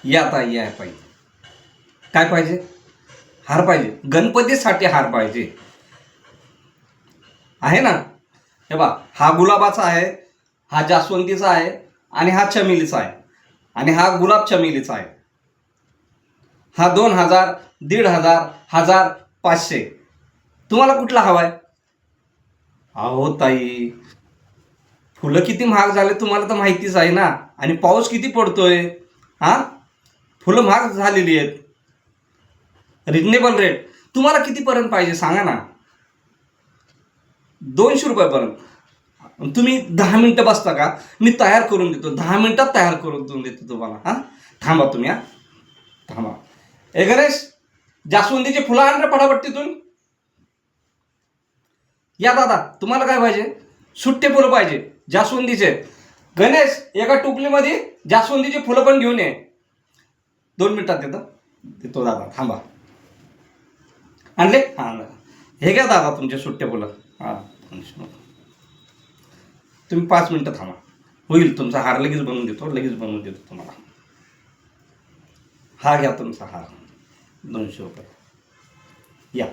या ताई या पाहिजे. काय पाहिजे? हार पाहिजे. गणपतीसाठी हार पाहिजे आहे ना. हे बा, हा गुलाबाचा आहे, हा जास्वंदीचा आहे आणि हा चमेलीचा आहे आणि हा गुलाब चमेलीचा आहे. हा 2000, 1500, 1000, 500. तुम्हाला कुठला हवाय? अहो ताई, फुलं किती महाग झाले तुम्हाला तर माहितीच आहे ना. आणि पाऊस किती पडतोय. हा, फुलं महाग झालेली आहेत. Reasonable rate. तुम्हाला कितीपर्यंत पाहिजे सांगा ना. 200 रुपयापर्यंत. तुम्ही 10 मिनिटं बसता का? मी तयार करून देतो, 10 मिनिटात तयार करून देतो तुम्हाला. हा, थांबा तुम्ही. हा, थांबा. ए गणेश, जास्वंदीचे फुलं आण रे पटापट तिथून. या दादा, तुम्हाला काय पाहिजे? सुट्टे फुलं पाहिजे जास्वंदीचे. गणेश, एका टोपलीमध्ये जास्वंदीची फुलं पण घेऊन ये. 2 मिनिटात देतो दादा, थांबा. आणले? हा, हे घ्या दादा तुमचे सुट्टे फुलं. हा, तुम्ही 5 मिनिटं थांबा, होईल तुमचा हार. लगेच बनवून देतो तुम्हाला. हा घ्या तुमचा हार, 200 रुपये. या.